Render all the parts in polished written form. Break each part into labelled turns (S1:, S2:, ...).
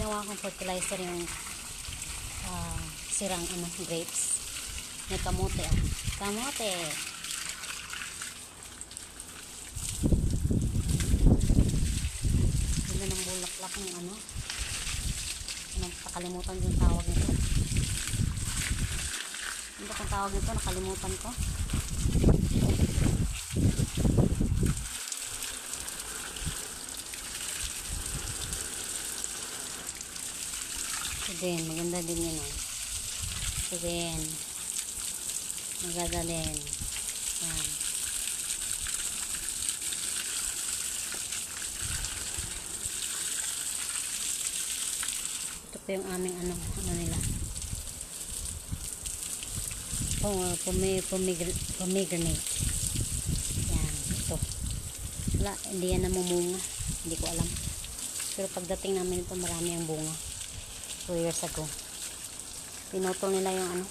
S1: ginawa kong fertilizer yung sirang grapes. May kamote kamote. Ganda ng bulaklak ng nakalimutan yung tawag nito. Ano ba kung tawag nito? Nakalimutan ko. Ito din, maganda din yun. Ito din. Maganda din. Yan. Ito po yung aming ano nila. Pomegranate. Yan, ito. Wala, hindi yan namumunga. Hindi ko alam. Pero pagdating namin ito, marami ang bunga. 2 years ago. Pinutol nila yung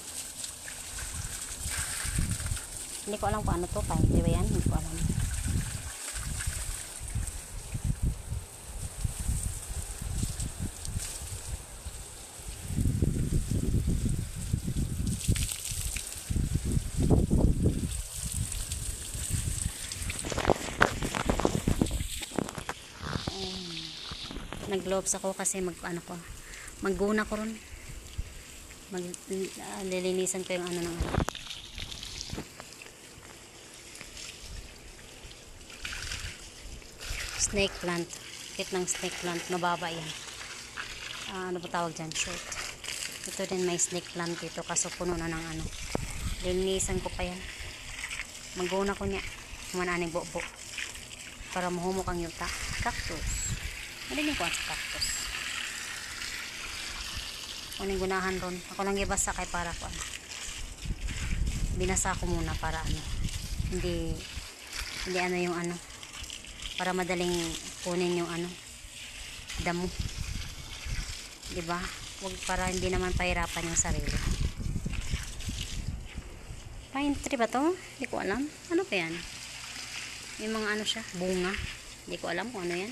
S1: hindi ko alam kung ano to. Kahit di ba yan? Hindi ko alam. Nag-gloves ako kasi magguna ko ron. Lilinisan ko yung snake plant. Kit ng snake plant. Mababa yan. Ano ba tawag dyan? Short. Ito din may snake plant dito. Kaso puno na ng lilinisan ko pa yan. Magguna ko niya. Mananing bobo. Para mahumok ang yuta. Cactus. Malinig ko sa cactus. Kuning gunahan ron. Ako lang ibasa kay para ko binasa ko muna para hindi yung para madaling kunin yung damo. Diba? Wag para hindi naman pahirapan yung sarili. Pine tree ba to? Hindi ko alam. Ano pa yan? Yung mga siya, bunga. Hindi ko alam kung ano yan.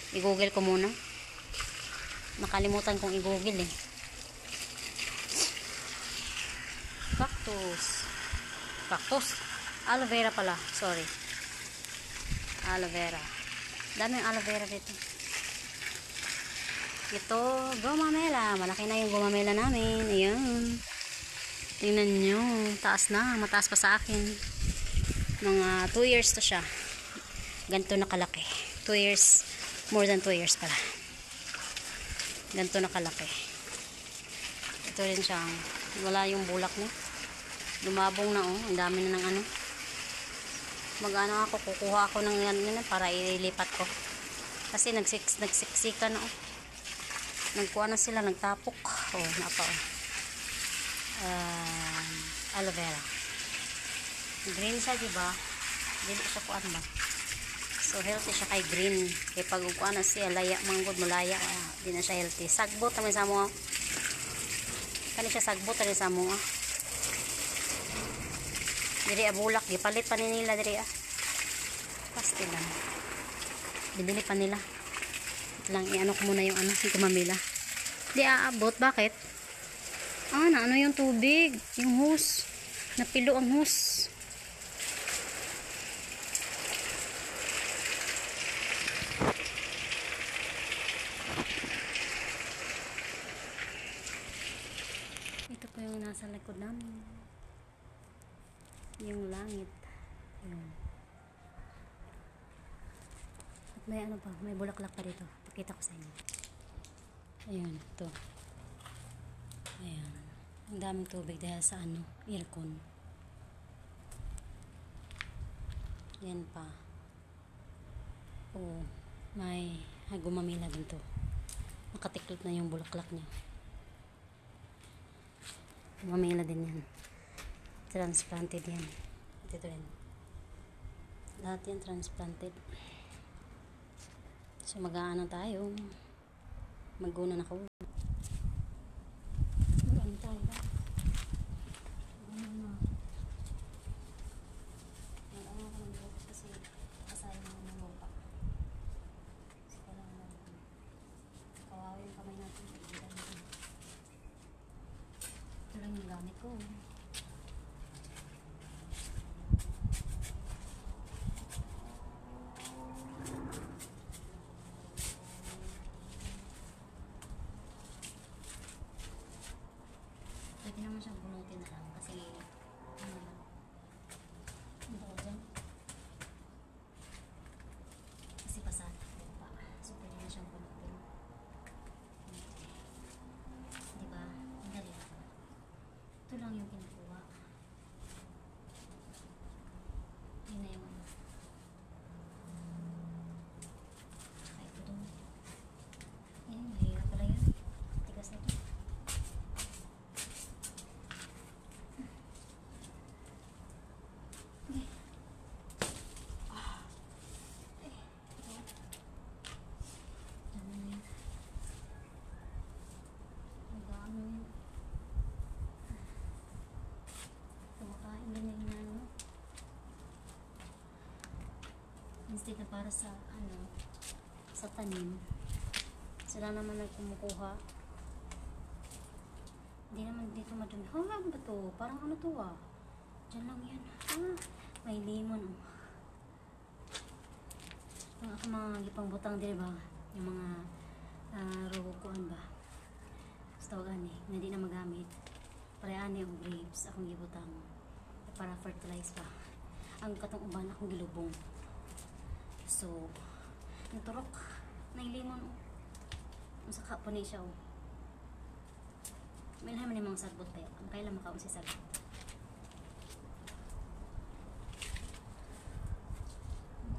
S1: I-google ko muna. Nakalimutan kong i-google eh. Cactus. Aloe vera pala. Sorry. Aloe vera. Daming aloe vera dito. Ito, gumamela. Malaki na yung gumamela namin. Ayan. Tingnan nyo. Taas na. Mataas pa sa akin. Mga 2 years to siya. Ganito na kalaki. 2 years. More than 2 years pala. Ganito na kalaki. Ito rin siya. Wala yung bulak niya. Lumabong na ang dami na ng ako, kukuha ako ng para ilipat ko. Kasi nagsiksika na nagkuha na sila, nagtapok. Napa aloe vera. Green siya, diba? Dili siya kuan ba? So healthy siya kay green. Kaya pag kuan na siya, laya, manggod, malaya. Di na siya healthy. Sagbot naman sa mo. Kani siya sagbot rin sa mo. Diri bulak, gipalit pa nila diri Pasti lang. Binili pa nila. Lang ko muna yung gumamela. Di aabot, bakit? Na yung tubig, yung hose. Napilo ang hose. Ito po yung nasa likod namin. Yung langit. Yun. At may may bulaklak pa dito. Pakita ko sa inyo. Ayun, ito. Ayan. Ang daming tubig dahil sa aircon. Yan pa. May gumamela din to. Nakatiklop na yung bulaklak niya. Gumamela din yan. Transplanted yan. Ito rin. Lahat yan transplanted. So mag-aano tayo. Mag-una na ako. Mag-ano tayo ba? Mag-ano ako ng lupa kasi kasayang ng lupa. So parang kawawa yung kamay natin. plastic na para sa sa tanim. Sila naman nagkumukuha. Hindi naman dito madumi. Ano ba to? Parang ano to ah? Diyan lang yan. May lemon oh. Yung ako mga gipang butang din ba? Yung mga rogokuan ba? Basta ani, hindi na magamit. Parehani yung grapes akong gibutang para fertilize pa. Ang katong uban akong gilubong. So, naturok na yung lemon oh. Masaka po ni siya oh. May naman yung mga sagbot tayo. Ang kailan makaon si sagbot.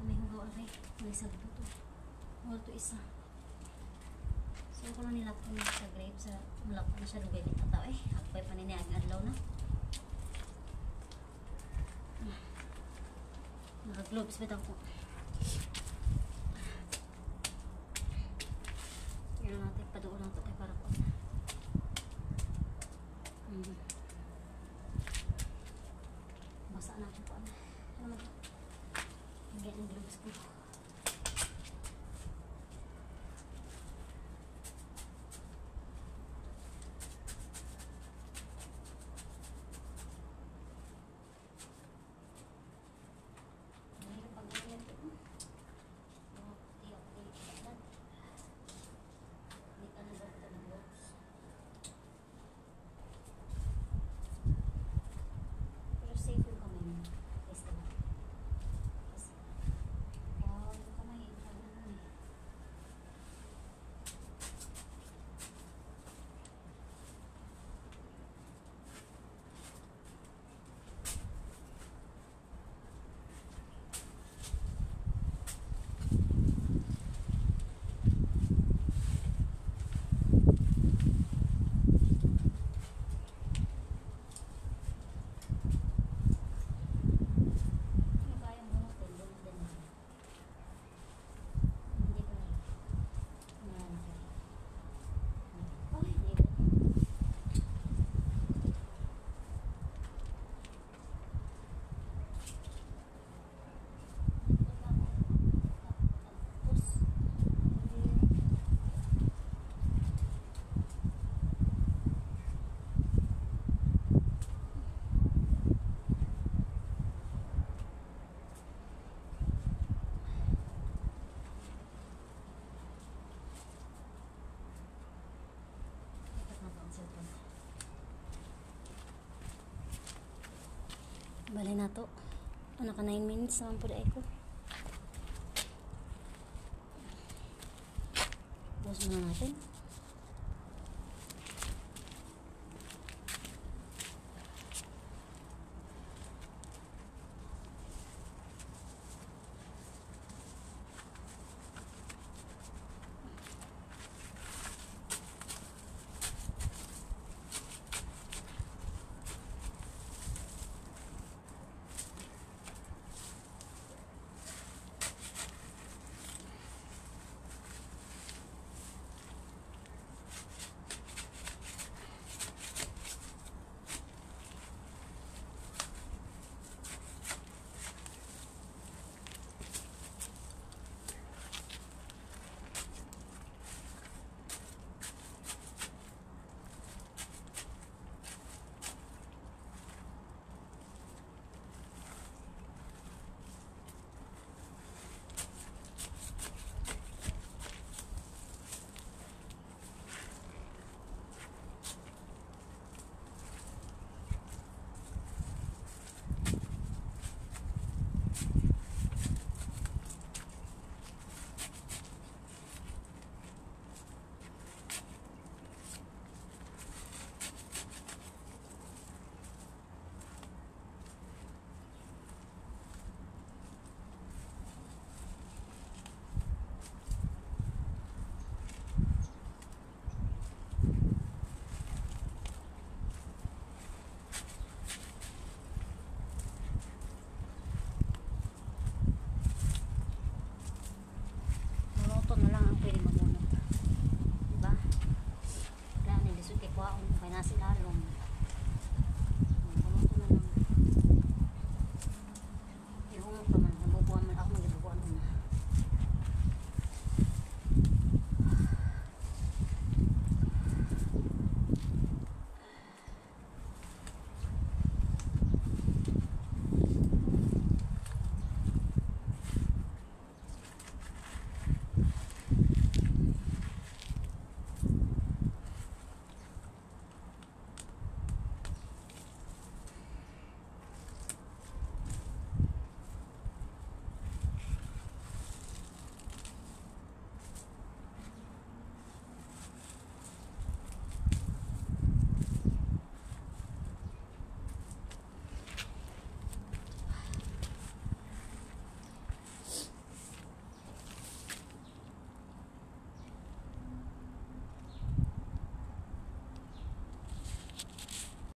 S1: May hugaw aray. May sagbot oh. Huwag to isa. So, ako lang nilap ko sa grape. Sa mulap ko na siya lugay kita tao eh. Agpay pa nini ang adlaw na. Naka-gloves bitang ko. Yan natin. Padoon lang ito kay para ko. Basa natin po. Ano naman ito? Hinggan ang gloves ko. Bali na to. Naka 9 minutes naman po dahil ko. Pause muna natin.